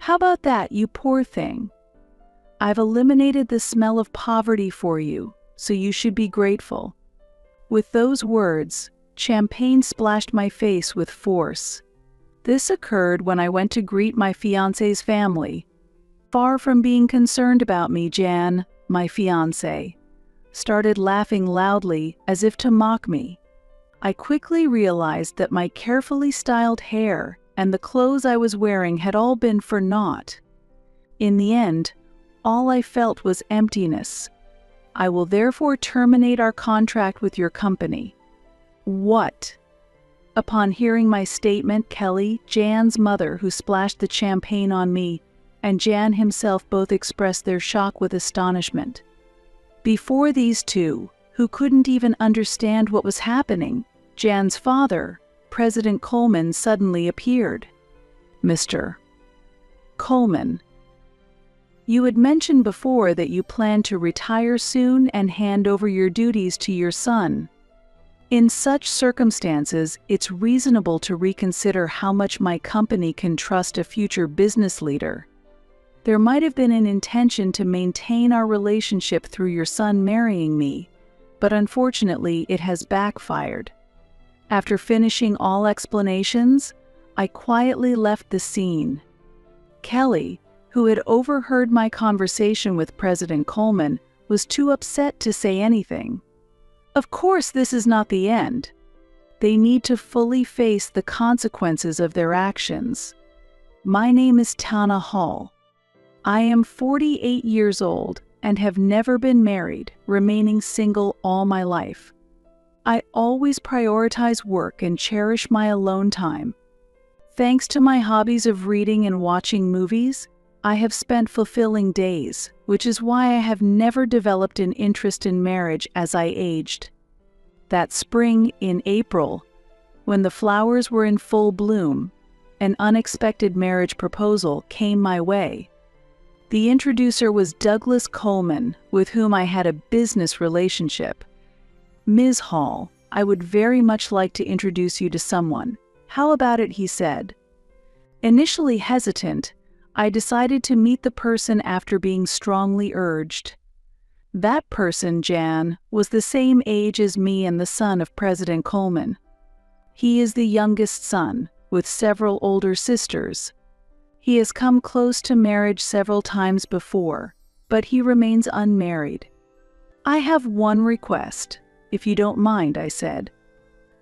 How about that, you poor thing? I've eliminated the smell of poverty for you, so you should be grateful." With those words, champagne splashed my face with force. This occurred when I went to greet my fiancé's family. Far from being concerned about me, Jan, my fiancé, started laughing loudly as if to mock me. I quickly realized that my carefully styled hair and the clothes I was wearing had all been for naught. In the end, all I felt was emptiness. "I will therefore terminate our contract with your company." What? Upon hearing my statement, Kelly, Jan's mother, who splashed the champagne on me, and Jan himself both expressed their shock with astonishment. Before these two, who couldn't even understand what was happening, Jan's father, President Coleman, suddenly appeared. "Mr. Coleman, you had mentioned before that you planned to retire soon and hand over your duties to your son. In such circumstances, it's reasonable to reconsider how much my company can trust a future business leader. There might have been an intention to maintain our relationship through your son marrying me, but unfortunately it has backfired." After finishing all explanations, I quietly left the scene. Kelly, who had overheard my conversation with President Coleman, was too upset to say anything. Of course, this is not the end. They need to fully face the consequences of their actions. My name is Tana Hall. I am 48 years old and have never been married, remaining single all my life. I always prioritize work and cherish my alone time. Thanks to my hobbies of reading and watching movies, I have spent fulfilling days, which is why I have never developed an interest in marriage as I aged. That spring, in April, when the flowers were in full bloom, an unexpected marriage proposal came my way. The introducer was Douglas Coleman, with whom I had a business relationship. "Ms. Hall, I would very much like to introduce you to someone. How about it?" he said. Initially hesitant, I decided to meet the person after being strongly urged. That person, Jan, was the same age as me and the son of President Coleman. He is the youngest son, with several older sisters. He has come close to marriage several times before, but he remains unmarried. "I have one request, if you don't mind," I said.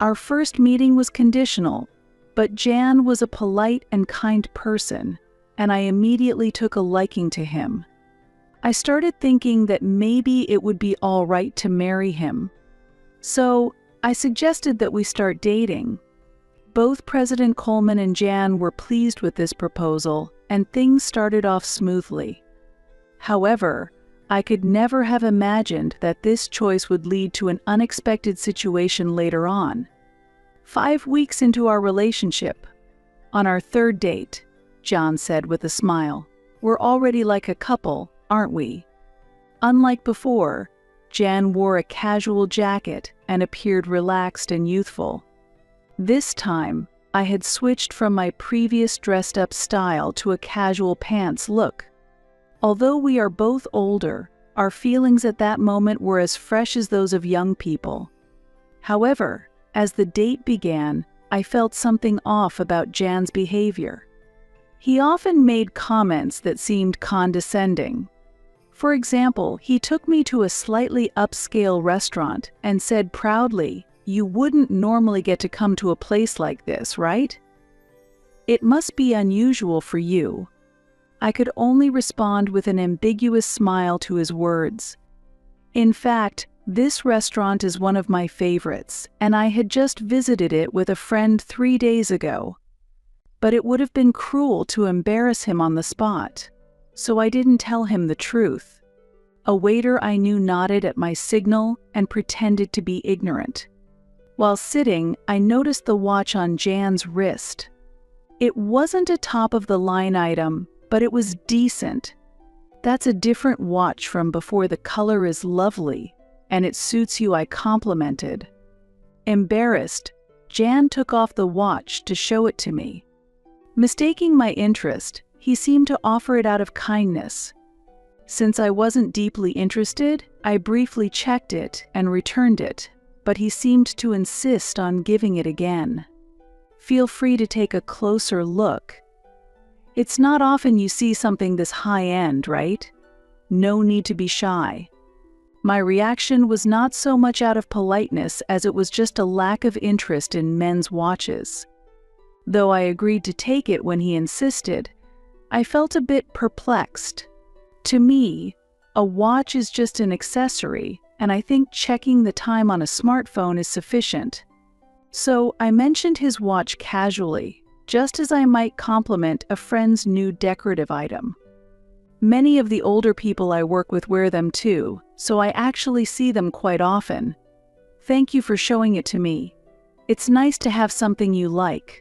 Our first meeting was conditional, but Jan was a polite and kind person, and I immediately took a liking to him. I started thinking that maybe it would be all right to marry him. So I suggested that we start dating. Both President Coleman and Jan were pleased with this proposal, and things started off smoothly. However, I could never have imagined that this choice would lead to an unexpected situation later on. 5 weeks into our relationship, on our third date, John said with a smile, "We're already like a couple, aren't we?" Unlike before, Jan wore a casual jacket and appeared relaxed and youthful. This time, I had switched from my previous dressed-up style to a casual pants look. Although we are both older, our feelings at that moment were as fresh as those of young people. However, as the date began, I felt something off about Jan's behavior. He often made comments that seemed condescending. For example, he took me to a slightly upscale restaurant and said proudly, "You wouldn't normally get to come to a place like this, right? It must be unusual for you." I could only respond with an ambiguous smile to his words. In fact, this restaurant is one of my favorites, and I had just visited it with a friend 3 days ago. But it would have been cruel to embarrass him on the spot, so I didn't tell him the truth. A waiter I knew nodded at my signal and pretended to be ignorant. While sitting, I noticed the watch on Jan's wrist. It wasn't a top-of-the-line item, but it was decent. "That's a different watch from before. The color is lovely, and it suits you," I complimented. Embarrassed, Jan took off the watch to show it to me. Mistaking my interest, He seemed to offer it out of kindness. Since I wasn't deeply interested, I briefly checked it and returned it, but he seemed to insist on giving it again. Feel free to take a closer look. It's not often you see something this high-end, right? No need to be shy. My reaction was not so much out of politeness as it was just a lack of interest in men's watches. Though I agreed to take it when he insisted, I felt a bit perplexed. To me, a watch is just an accessory, and I think checking the time on a smartphone is sufficient. So I mentioned his watch casually, just as I might compliment a friend's new decorative item. Many of the older people I work with wear them too, so I actually see them quite often. Thank you for showing it to me. It's nice to have something you like.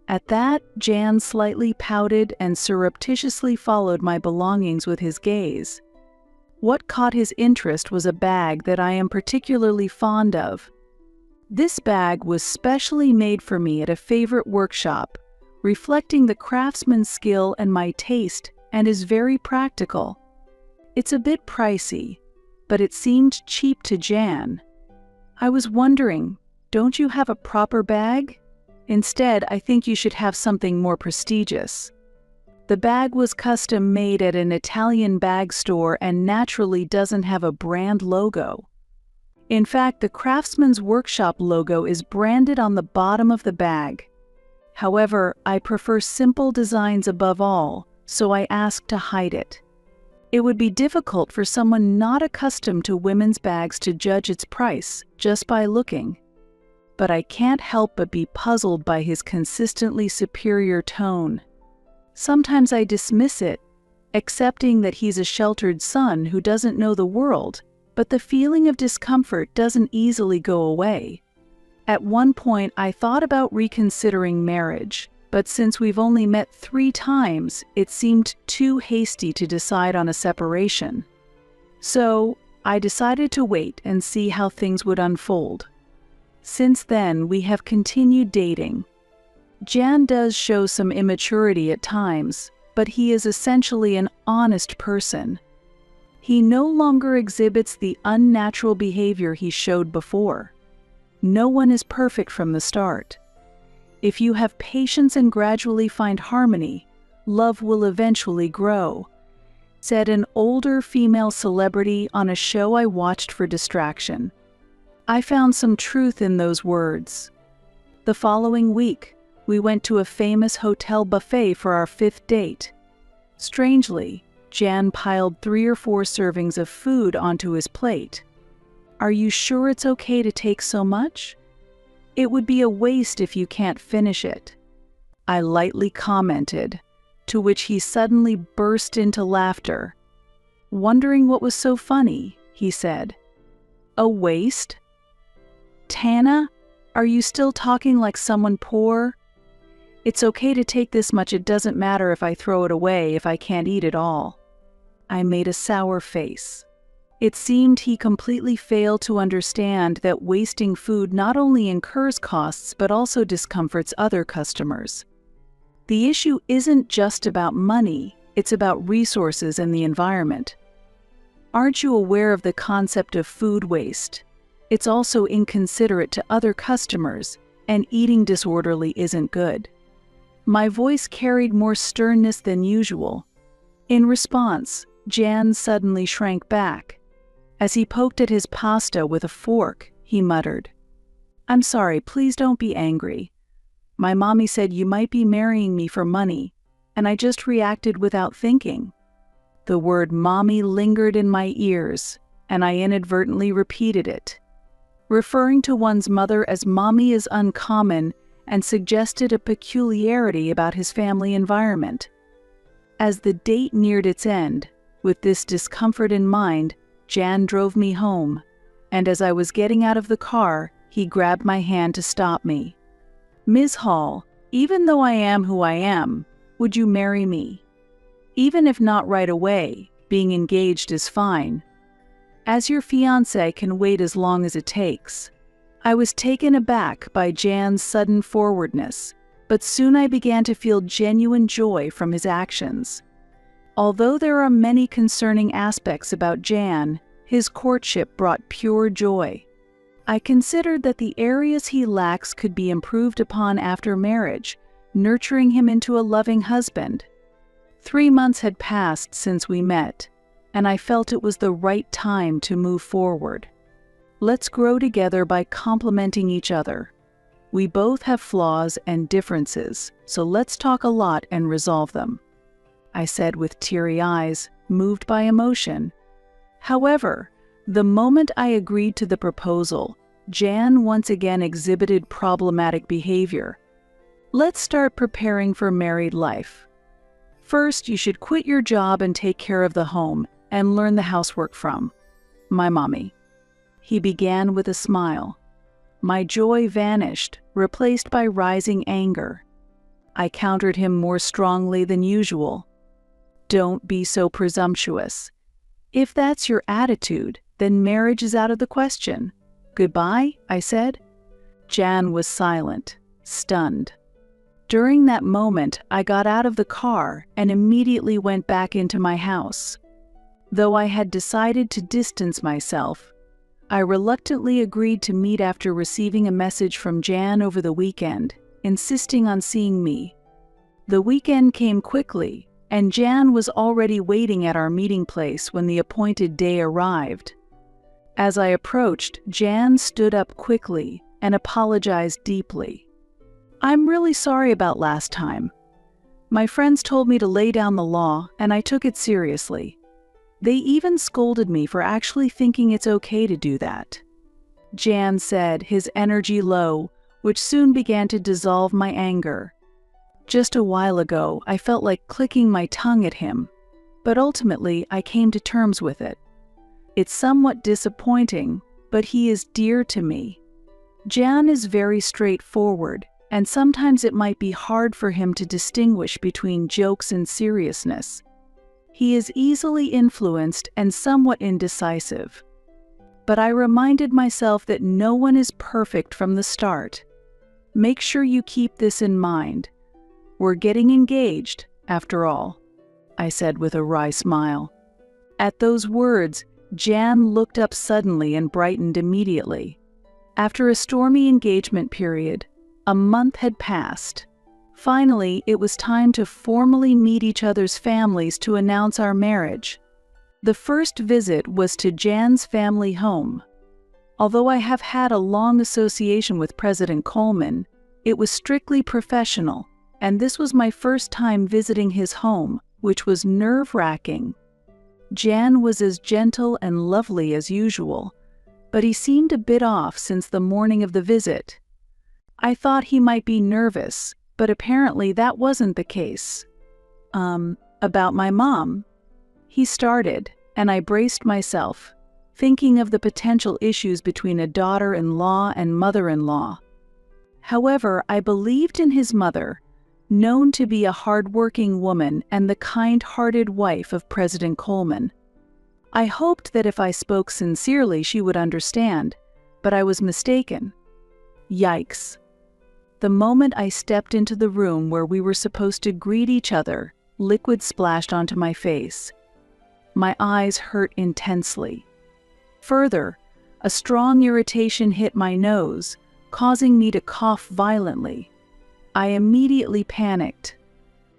At that, Jan slightly pouted and surreptitiously followed my belongings with his gaze. What caught his interest was a bag that I am particularly fond of. This bag was specially made for me at a favorite workshop, reflecting the craftsman's skill and my taste, and is very practical. It's a bit pricey, but it seemed cheap to Jan. I was wondering, don't you have a proper bag? Instead, I think you should have something more prestigious. The bag was custom made at an Italian bag store and naturally doesn't have a brand logo. In fact, the craftsman's workshop logo is branded on the bottom of the bag. However, I prefer simple designs above all, so I asked to hide it. It would be difficult for someone not accustomed to women's bags to judge its price just by looking. But I can't help but be puzzled by his consistently superior tone. Sometimes I dismiss it, accepting that he's a sheltered son who doesn't know the world, but the feeling of discomfort doesn't easily go away. At one point, I thought about reconsidering marriage, but since we've only met 3 times, it seemed too hasty to decide on a separation. So, I decided to wait and see how things would unfold. Since then, we have continued dating. Jan does show some immaturity at times, but he is essentially an honest person. He no longer exhibits the unnatural behavior he showed before. No one is perfect from the start. If you have patience and gradually find harmony, love will eventually grow, said an older female celebrity on a show I watched for distraction. I found some truth in those words. The following week, we went to a famous hotel buffet for our 5th date. Strangely, Jan piled 3 or 4 servings of food onto his plate. "Are you sure it's okay to take so much? It would be a waste if you can't finish it," I lightly commented, to which he suddenly burst into laughter. Wondering what was so funny, he said, "A waste? Tana, are you still talking like someone poor? It's okay to take this much, it doesn't matter if I throw it away if I can't eat it all." I made a sour face. It seemed he completely failed to understand that wasting food not only incurs costs but also discomforts other customers. The issue isn't just about money, it's about resources and the environment. Aren't you aware of the concept of food waste? It's also inconsiderate to other customers, and eating disorderly isn't good. My voice carried more sternness than usual. In response, Jan suddenly shrank back. As he poked at his pasta with a fork, he muttered, "I'm sorry, please don't be angry. My mommy said you might be marrying me for money, and I just reacted without thinking." The word mommy lingered in my ears, and I inadvertently repeated it. Referring to one's mother as mommy is uncommon and suggested a peculiarity about his family environment. As the date neared its end, with this discomfort in mind, Jan drove me home, and as I was getting out of the car, he grabbed my hand to stop me. "Ms. Hall, even though I am who I am, would you marry me? Even if not right away, being engaged is fine. As your fiancé can wait as long as it takes." I was taken aback by Jan's sudden forwardness. but soon I began to feel genuine joy from his actions. Although there are many concerning aspects about Jan, his courtship brought pure joy. I considered that the areas he lacks could be improved upon after marriage, nurturing him into a loving husband. 3 months had passed since we met, and I felt it was the right time to move forward. Let's grow together by complementing each other. We both have flaws and differences, so let's talk a lot and resolve them, I said with teary eyes, moved by emotion. However, the moment I agreed to the proposal, Jan once again exhibited problematic behavior. Let's start preparing for married life. First, you should quit your job and take care of the home and learn the housework from my mommy. He began with a smile. My joy vanished, replaced by rising anger. I countered him more strongly than usual. Don't be so presumptuous. If that's your attitude, then marriage is out of the question. Goodbye, I said. Jan was silent, stunned. During that moment, I got out of the car and immediately went back into my house. Though I had decided to distance myself, I reluctantly agreed to meet after receiving a message from Jan over the weekend, insisting on seeing me. The weekend came quickly, and Jan was already waiting at our meeting place when the appointed day arrived. As I approached, Jan stood up quickly and apologized deeply. I'm really sorry about last time. My friends told me to lay down the law, and I took it seriously. They even scolded me for actually thinking it's okay to do that. Jan said, his energy low, which soon began to dissolve my anger. Just a while ago, I felt like clicking my tongue at him, but ultimately I came to terms with it. It's somewhat disappointing, but he is dear to me. Jan is very straightforward, and sometimes it might be hard for him to distinguish between jokes and seriousness. He is easily influenced and somewhat indecisive. But I reminded myself that no one is perfect from the start. Make sure you keep this in mind. We're getting engaged, after all, I said with a wry smile. At those words, Jan looked up suddenly and brightened immediately. After a stormy engagement period, a month had passed. Finally, it was time to formally meet each other's families to announce our marriage. The first visit was to Jan's family home. Although I have had a long association with President Coleman, it was strictly professional, and this was my first time visiting his home, which was nerve-wracking. Jan was as gentle and lovely as usual, but he seemed a bit off since the morning of the visit. I thought he might be nervous, but apparently that wasn't the case. About my mom? He started, and I braced myself, thinking of the potential issues between a daughter-in-law and mother-in-law. However, I believed in his mother, known to be a hard-working woman and the kind-hearted wife of President Coleman. I hoped that if I spoke sincerely she would understand, but I was mistaken. Yikes. The moment I stepped into the room where we were supposed to greet each other, liquid splashed onto my face. My eyes hurt intensely. Further, a strong irritation hit my nose, causing me to cough violently. I immediately panicked.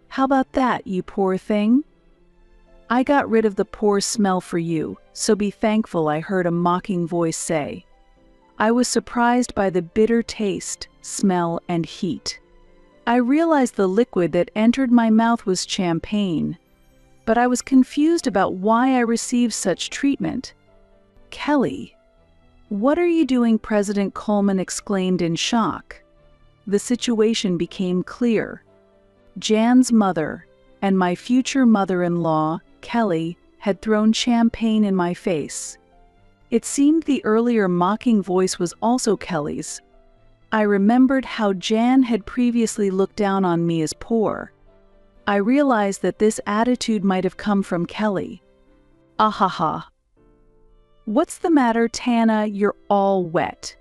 How about that, you poor thing? I got rid of the poor smell for you, so be thankful, I heard a mocking voice say. I was surprised by the bitter taste, smell, and heat. I realized the liquid that entered my mouth was champagne, but I was confused about why I received such treatment. Kelly, what are you doing? President Coleman exclaimed in shock. The situation became clear. Jan's mother and my future mother-in-law, Kelly, had thrown champagne in my face. It seemed the earlier mocking voice was also Kelly's. I remembered how Jan had previously looked down on me as poor. I realized that this attitude might have come from Kelly. Ahaha. What's the matter, Tana? You're all wet.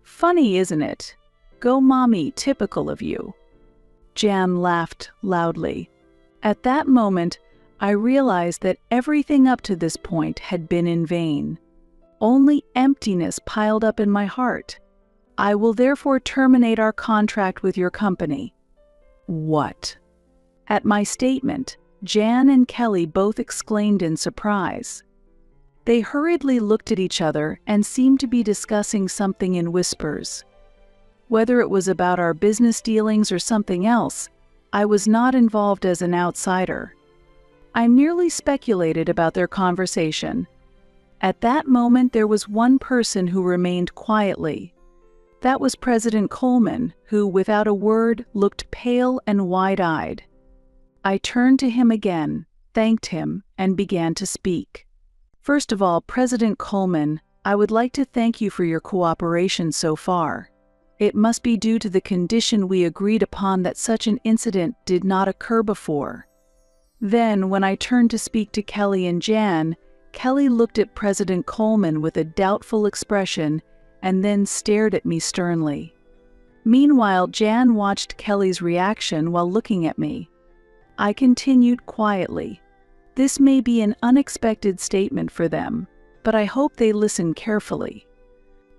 Funny, isn't it? Go mommy, typical of you. Jan laughed loudly. At that moment, I realized that everything up to this point had been in vain. Only emptiness piled up in my heart. I will therefore terminate our contract with your company. What? At my statement, Jan and Kelly both exclaimed in surprise. They hurriedly looked at each other and seemed to be discussing something in whispers. Whether it was about our business dealings or something else, I was not involved as an outsider. I merely speculated about their conversation. At that moment, there was one person who remained quietly. That was President Coleman, who, without a word, looked pale and wide-eyed. I turned to him again, thanked him, and began to speak. First of all, President Coleman, I would like to thank you for your cooperation so far. It must be due to the condition we agreed upon that such an incident did not occur before. Then, when I turned to speak to Kelly and Jan, Kelly looked at President Coleman with a doubtful expression and then stared at me sternly. Meanwhile, Jan watched Kelly's reaction while looking at me. I continued quietly. This may be an unexpected statement for them, but I hope they listen carefully.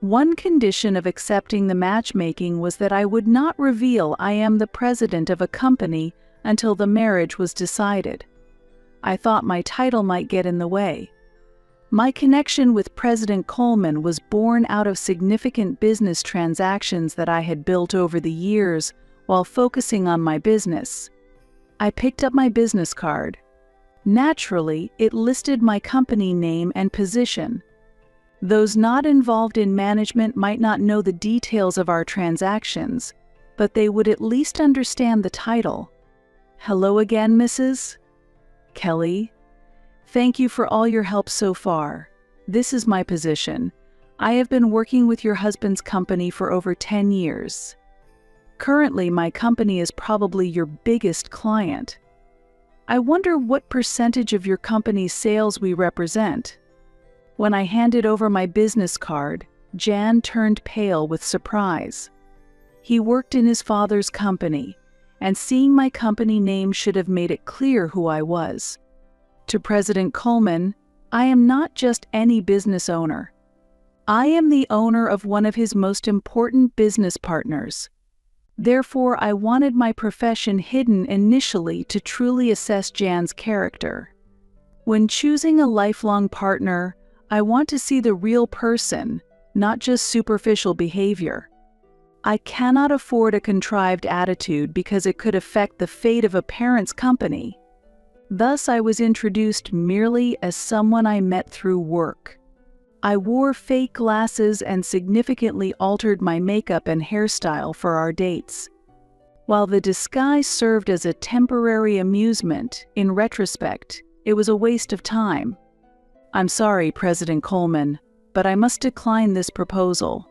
One condition of accepting the matchmaking was that I would not reveal I am the president of a company until the marriage was decided. I thought my title might get in the way. My connection with President Coleman was born out of significant business transactions that I had built over the years while focusing on my business. I picked up my business card. Naturally, it listed my company name and position. Those not involved in management might not know the details of our transactions, but they would at least understand the title. Hello again, Mrs. Kelly. Thank you for all your help so far. This is my position. I have been working with your husband's company for over 10 years. Currently, my company is probably your biggest client. I wonder what percentage of your company's sales we represent. When I handed over my business card, Jan turned pale with surprise. He worked in his father's company, and seeing my company name should have made it clear who I was. To President Coleman, I am not just any business owner. I am the owner of one of his most important business partners. Therefore, I wanted my profession hidden initially to truly assess Jan's character. When choosing a lifelong partner, I want to see the real person, not just superficial behavior. I cannot afford a contrived attitude because it could affect the fate of a parent's company. Thus, I was introduced merely as someone I met through work. I wore fake glasses and significantly altered my makeup and hairstyle for our dates. While the disguise served as a temporary amusement, in retrospect, it was a waste of time. I'm sorry, President Coleman, but I must decline this proposal.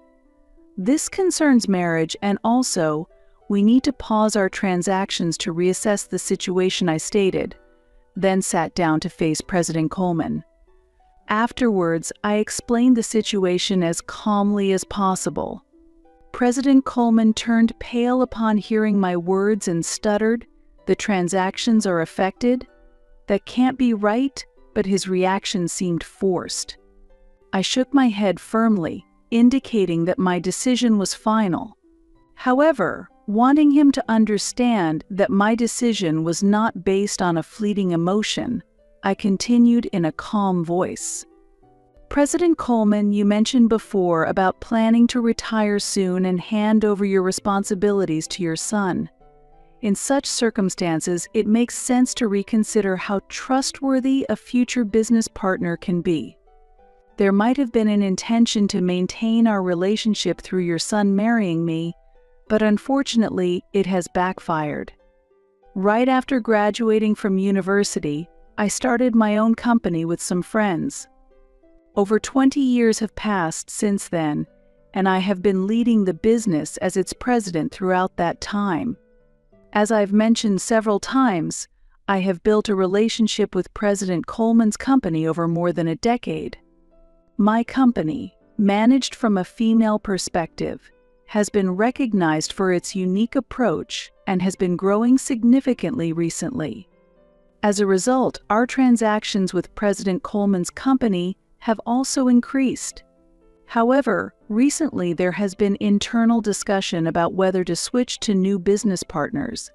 This concerns marriage, and also, we need to pause our transactions to reassess the situation, I stated, then sat down to face President Coleman. Afterwards, I explained the situation as calmly as possible. President Coleman turned pale upon hearing my words and stuttered, "The transactions are affected? That can't be right," but his reaction seemed forced. I shook my head firmly, indicating that my decision was final. However, wanting him to understand that my decision was not based on a fleeting emotion, I continued in a calm voice. President Coleman, you mentioned before about planning to retire soon and hand over your responsibilities to your son. In such circumstances, it makes sense to reconsider how trustworthy a future business partner can be. There might have been an intention to maintain our relationship through your son marrying me, but unfortunately, it has backfired. Right after graduating from university, I started my own company with some friends. Over 20 years have passed since then, and I have been leading the business as its president throughout that time. As I've mentioned several times, I have built a relationship with President Coleman's company over more than a decade. My company, managed from a female perspective, has been recognized for its unique approach and has been growing significantly recently. As a result, our transactions with President Coleman's company have also increased. However, recently there has been internal discussion about whether to switch to new business partners.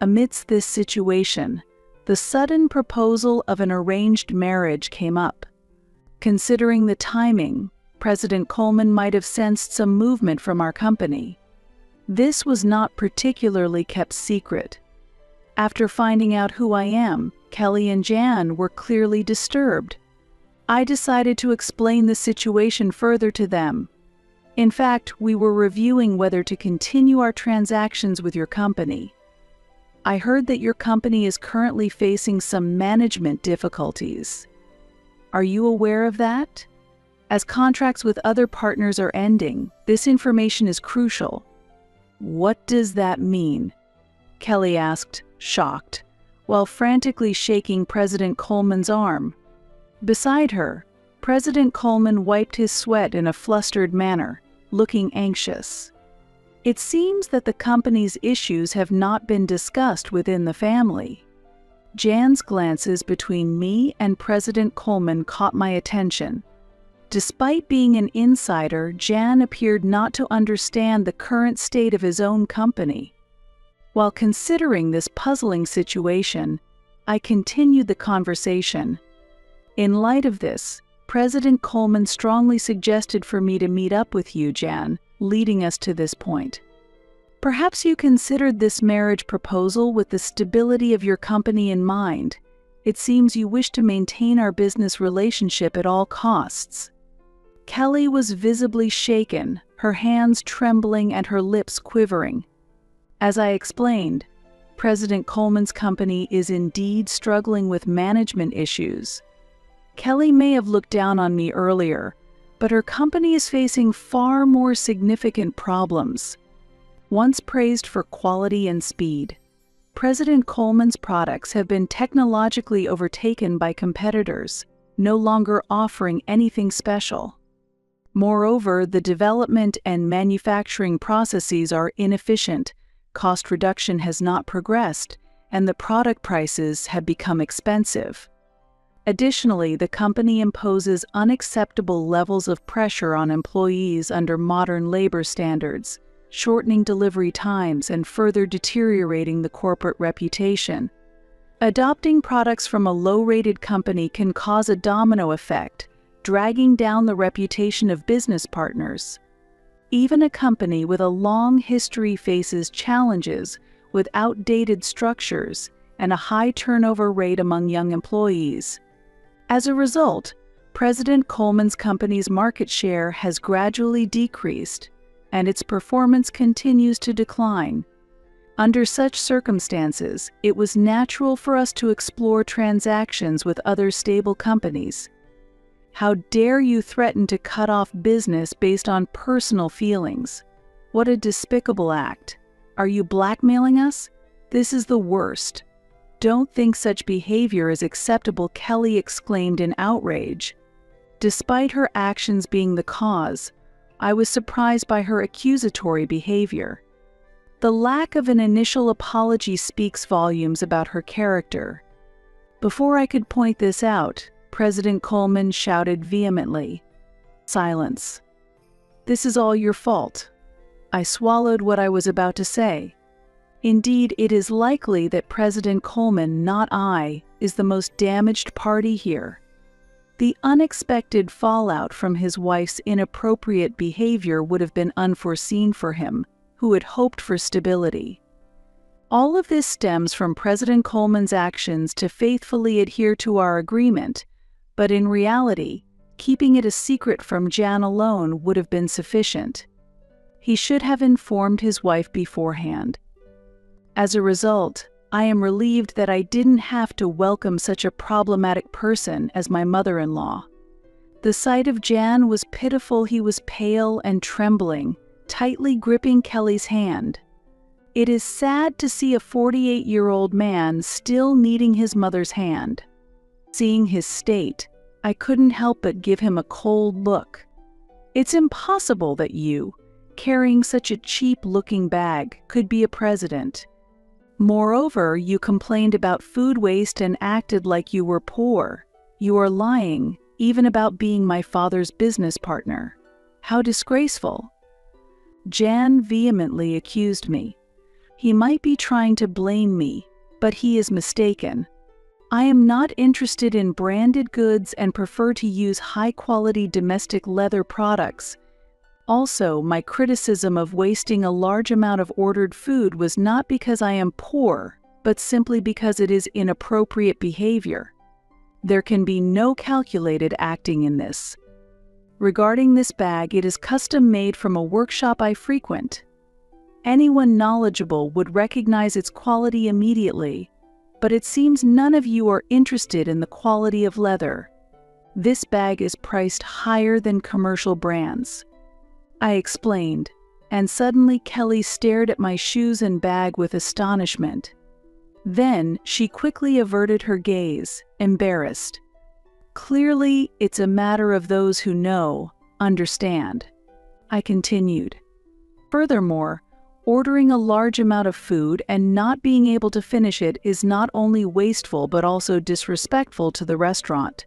Amidst this situation, the sudden proposal of an arranged marriage came up. Considering the timing, President Coleman might have sensed some movement from our company. This was not particularly kept secret. After finding out who I am, Kelly and Jan were clearly disturbed. I decided to explain the situation further to them. In fact, we were reviewing whether to continue our transactions with your company. I heard that your company is currently facing some management difficulties. Are you aware of that? As contracts with other partners are ending, this information is crucial. What does that mean? Kelly asked, shocked, while frantically shaking President Coleman's arm. Beside her, President Coleman wiped his sweat in a flustered manner, looking anxious. It seems that the company's issues have not been discussed within the family. Jan's glances between me and President Coleman caught my attention. Despite being an insider, Jan appeared not to understand the current state of his own company. While considering this puzzling situation, I continued the conversation. In light of this, President Coleman strongly suggested for me to meet up with you, Jan, leading us to this point. Perhaps you considered this marriage proposal with the stability of your company in mind. It seems you wish to maintain our business relationship at all costs. Kelly was visibly shaken, her hands trembling and her lips quivering. As I explained, President Coleman's company is indeed struggling with management issues. Kelly may have looked down on me earlier, but her company is facing far more significant problems. Once praised for quality and speed, President Coleman's products have been technologically overtaken by competitors, no longer offering anything special. Moreover, the development and manufacturing processes are inefficient, cost reduction has not progressed, and the product prices have become expensive. Additionally, the company imposes unacceptable levels of pressure on employees under modern labor standards, shortening delivery times and further deteriorating the corporate reputation. Adopting products from a low-rated company can cause a domino effect, dragging down the reputation of business partners. Even a company with a long history faces challenges with outdated structures and a high turnover rate among young employees. As a result, President Coleman's company's market share has gradually decreased, and its performance continues to decline. Under such circumstances, it was natural for us to explore transactions with other stable companies. How dare you threaten to cut off business based on personal feelings? What a despicable act. Are you blackmailing us? This is the worst. Don't think such behavior is acceptable, Kelly exclaimed in outrage. Despite her actions being the cause, I was surprised by her accusatory behavior. The lack of an initial apology speaks volumes about her character. Before I could point this out, President Coleman shouted vehemently, "Silence. This is all your fault." I swallowed what I was about to say. Indeed, it is likely that President Coleman, not I, is the most damaged party here. The unexpected fallout from his wife's inappropriate behavior would have been unforeseen for him, who had hoped for stability. All of this stems from President Coleman's actions to faithfully adhere to our agreement, but in reality, keeping it a secret from Jan alone would have been sufficient. He should have informed his wife beforehand. As a result, I am relieved that I didn't have to welcome such a problematic person as my mother-in-law. The sight of Jan was pitiful. He was pale and trembling, tightly gripping Kelly's hand. It is sad to see a 48-year-old man still needing his mother's hand. Seeing his state, I couldn't help but give him a cold look. "It's impossible that you," carrying such a cheap-looking bag, could be a president. Moreover, you complained about food waste and acted like you were poor. You are lying, even about being my father's business partner. How disgraceful." Jan vehemently accused me. "He might be trying to blame me, but he is mistaken. I am not interested in branded goods and prefer to use high-quality domestic leather products. Also, my criticism of wasting a large amount of ordered food was not because I am poor, but simply because it is inappropriate behavior. There can be no calculated acting in this. Regarding this bag, it is custom-made from a workshop I frequent. Anyone knowledgeable would recognize its quality immediately, but it seems none of you are interested in the quality of leather. This bag is priced higher than commercial brands." I explained, and suddenly Kelly stared at my shoes and bag with astonishment. Then she quickly averted her gaze, embarrassed. "Clearly, it's a matter of those who know, understand," I continued. "Furthermore, ordering a large amount of food and not being able to finish it is not only wasteful but also disrespectful to the restaurant.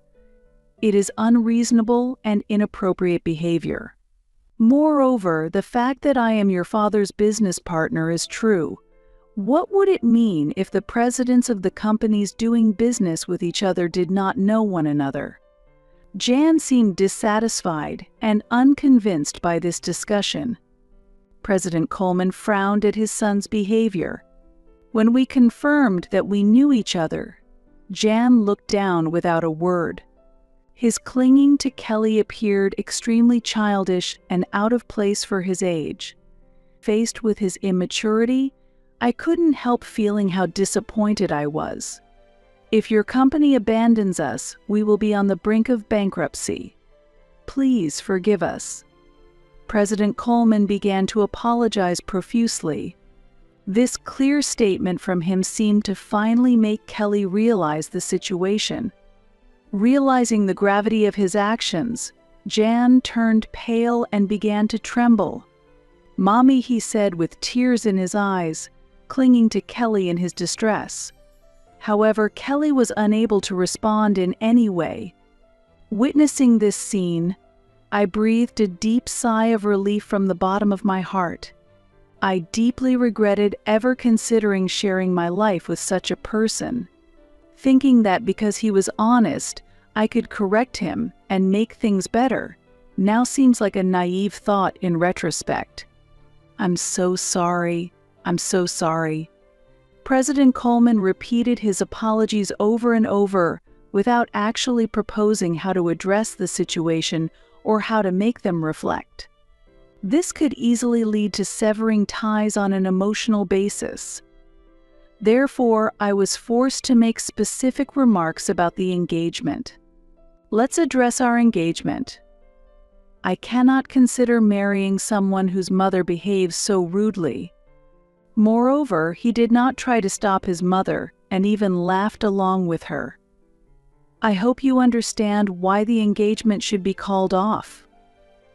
It is unreasonable and inappropriate behavior. Moreover, the fact that I am your father's business partner is true. What would it mean if the presidents of the companies doing business with each other did not know one another?" Jan seemed dissatisfied and unconvinced by this discussion. President Coleman frowned at his son's behavior. When we confirmed that we knew each other, Jan looked down without a word. His clinging to Kelly appeared extremely childish and out of place for his age. Faced with his immaturity, I couldn't help feeling how disappointed I was. "If your company abandons us, we will be on the brink of bankruptcy. Please forgive us." President Coleman began to apologize profusely. This clear statement from him seemed to finally make Kelly realize the situation. Realizing the gravity of his actions, Jan turned pale and began to tremble. "Mommy," he said with tears in his eyes, clinging to Kelly in his distress. However, Kelly was unable to respond in any way. Witnessing this scene, I breathed a deep sigh of relief from the bottom of my heart. I deeply regretted ever considering sharing my life with such a person. Thinking that because he was honest, I could correct him and make things better, now seems like a naive thought in retrospect. "I'm so sorry. I'm so sorry." President Coleman repeated his apologies over and over without actually proposing how to address the situation or how to make them reflect. This could easily lead to severing ties on an emotional basis. Therefore, I was forced to make specific remarks about the engagement. "Let's address our engagement. I cannot consider marrying someone whose mother behaves so rudely. Moreover, he did not try to stop his mother and even laughed along with her. I hope you understand why the engagement should be called off."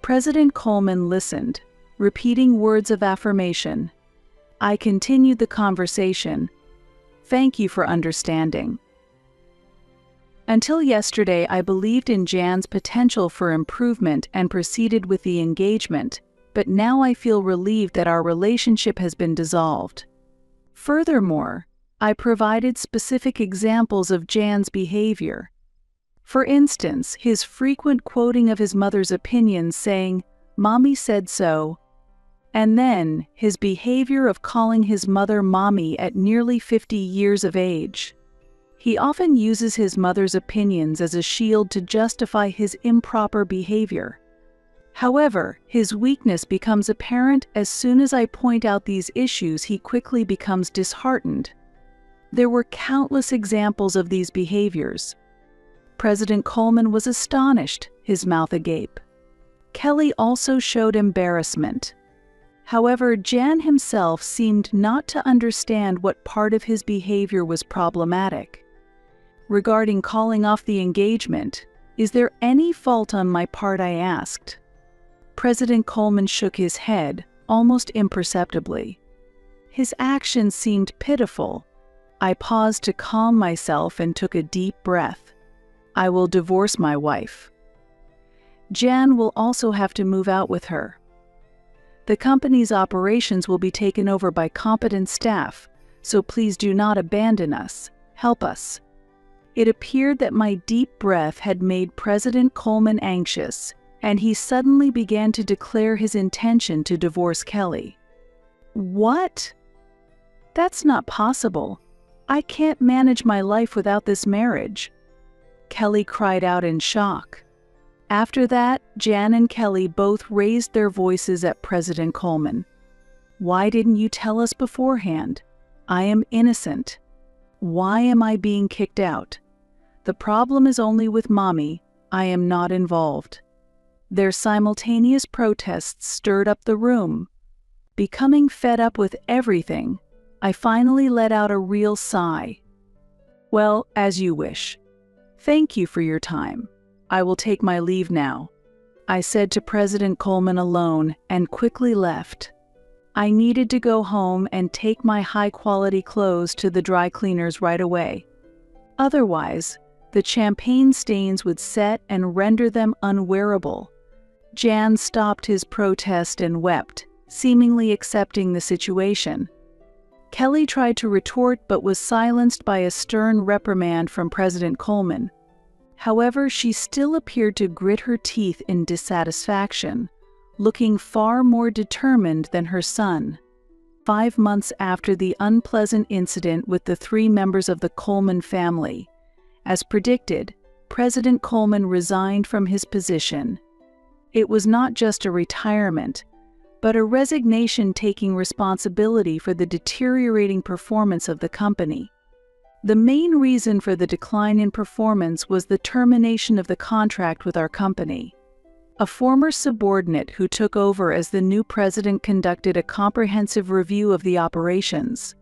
President Coleman listened, repeating words of affirmation. I continued the conversation. "Thank you for understanding. Until yesterday, I believed in Jan's potential for improvement and proceeded with the engagement, but now I feel relieved that our relationship has been dissolved." Furthermore, I provided specific examples of Jan's behavior. For instance, his frequent quoting of his mother's opinions, saying, "Mommy said so," and then his behavior of calling his mother mommy at nearly 50 years of age. He often uses his mother's opinions as a shield to justify his improper behavior. However, his weakness becomes apparent as soon as I point out these issues. He quickly becomes disheartened. There were countless examples of these behaviors. President Coleman was astonished, his mouth agape. Kelly also showed embarrassment. However, Jan himself seemed not to understand what part of his behavior was problematic. Regarding calling off the engagement, "Is there any fault on my part?" I asked. President Coleman shook his head, almost imperceptibly. His actions seemed pitiful. I paused to calm myself and took a deep breath. I will divorce my wife. Jan will also have to move out with her. The company's operations will be taken over by competent staff, so please do not abandon us. Help us. It appeared that my deep breath had made President Coleman anxious, and he suddenly began to declare his intention to divorce Kelly. What? That's not possible. I can't manage my life without this marriage. Kelly cried out in shock. After that, Jan and Kelly both raised their voices at President Coleman. Why didn't you tell us beforehand? I am innocent. Why am I being kicked out? The problem is only with Mommy. I am not involved. Their simultaneous protests stirred up the room. Becoming fed up with everything, I finally let out a real sigh. Well, as you wish. Thank you for your time. I will take my leave now, I said to President Coleman alone and quickly left. I needed to go home and take my high-quality clothes to the dry cleaners right away. Otherwise, the champagne stains would set and render them unwearable. Jan stopped his protest and wept, seemingly accepting the situation. Kelly tried to retort but was silenced by a stern reprimand from President Coleman. However, she still appeared to grit her teeth in dissatisfaction, looking far more determined than her son. 5 months after the unpleasant incident with the 3 members of the Coleman family, as predicted, President Coleman resigned from his position. It was not just a retirement, but a resignation taking responsibility for the deteriorating performance of the company. The main reason for the decline in performance was the termination of the contract with our company. A former subordinate who took over as the new president conducted a comprehensive review of the operations.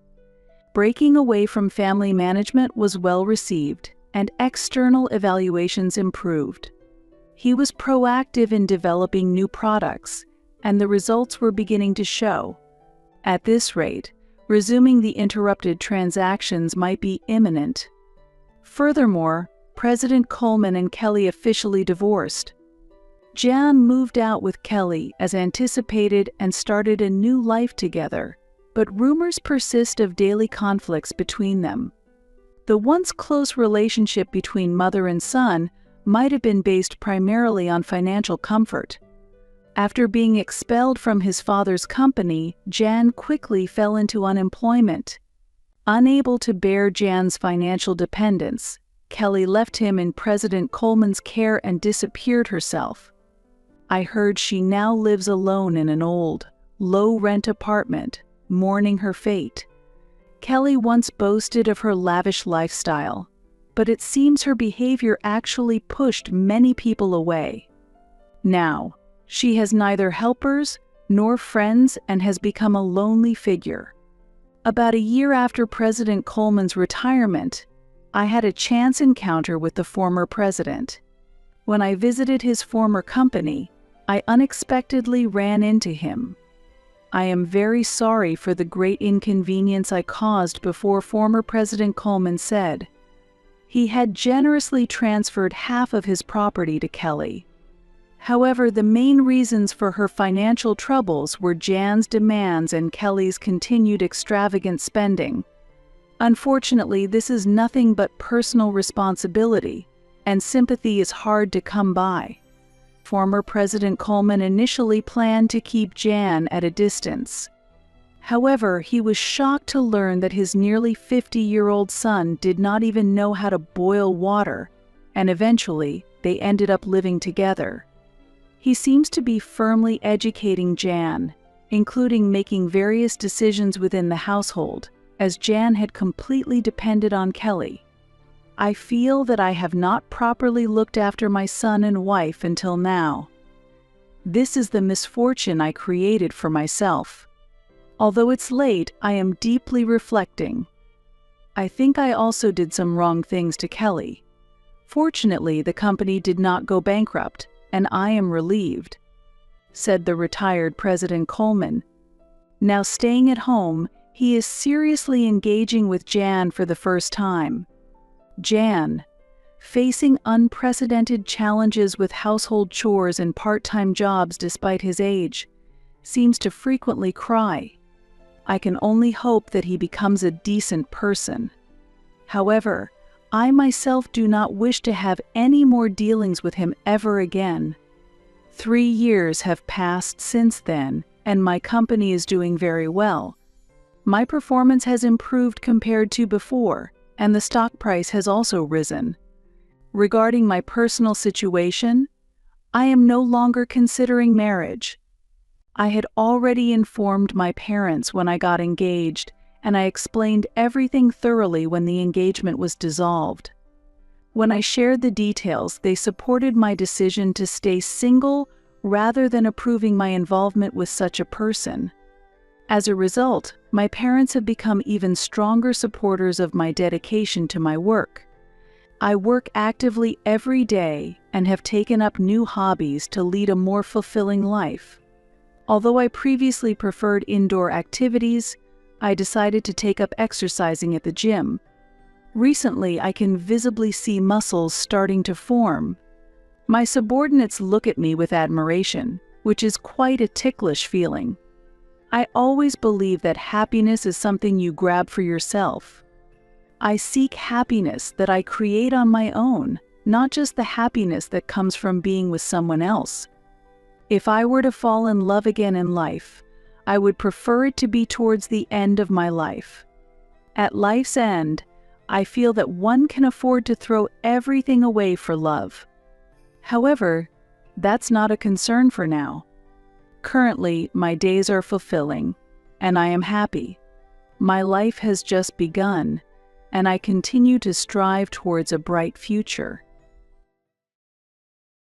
Breaking away from family management was well received, and external evaluations improved. He was proactive in developing new products, and the results were beginning to show. At this rate, resuming the interrupted transactions might be imminent. Furthermore, President Coleman and Kelly officially divorced. Jan moved out with Kelly as anticipated and started a new life together, but rumors persist of daily conflicts between them. The once close relationship between mother and son might have been based primarily on financial comfort. After being expelled from his father's company, Jan quickly fell into unemployment. Unable to bear Jan's financial dependence, Kelly left him in President Coleman's care and disappeared herself. I heard she now lives alone in an old, low-rent apartment, mourning her fate. Kelly once boasted of her lavish lifestyle, but it seems her behavior actually pushed many people away. Now, she has neither helpers nor friends and has become a lonely figure. About a year after President Coleman's retirement, I had a chance encounter with the former president. When I visited his former company, I unexpectedly ran into him. I am very sorry for the great inconvenience I caused before former President Coleman said. He had generously transferred half of his property to Kelly. However, the main reasons for her financial troubles were Jan's demands and Kelly's continued extravagant spending. Unfortunately, this is nothing but personal responsibility, and sympathy is hard to come by. Former President Coleman initially planned to keep Jan at a distance. However, he was shocked to learn that his nearly 50-year-old son did not even know how to boil water, and eventually, they ended up living together. He seems to be firmly educating Jan, including making various decisions within the household, as Jan had completely depended on Kelly. I feel that I have not properly looked after my son and wife until now. This is the misfortune I created for myself. Although it's late, I am deeply reflecting. I think I also did some wrong things to Kelly. Fortunately, the company did not go bankrupt, and I am relieved. said the retired President Coleman. Now staying at home, he is seriously engaging with Jan for the first time. Jan, facing unprecedented challenges with household chores and part-time jobs despite his age, seems to frequently cry. I can only hope that he becomes a decent person. However, I myself do not wish to have any more dealings with him ever again. 3 years have passed since then, and my company is doing very well. My performance has improved compared to before, and the stock price has also risen. Regarding my personal situation, I am no longer considering marriage. I had already informed my parents when I got engaged, and I explained everything thoroughly when the engagement was dissolved. When I shared the details, they supported my decision to stay single rather than approving my involvement with such a person. As a result, my parents have become even stronger supporters of my dedication to my work. I work actively every day and have taken up new hobbies to lead a more fulfilling life. Although I previously preferred indoor activities, I decided to take up exercising at the gym. Recently, I can visibly see muscles starting to form. My subordinates look at me with admiration, which is quite a ticklish feeling. I always believe that happiness is something you grab for yourself. I seek happiness that I create on my own, not just the happiness that comes from being with someone else. If I were to fall in love again in life, I would prefer it to be towards the end of my life. At life's end, I feel that one can afford to throw everything away for love. However, that's not a concern for now. Currently, my days are fulfilling, and I am happy. My life has just begun, and I continue to strive towards a bright future.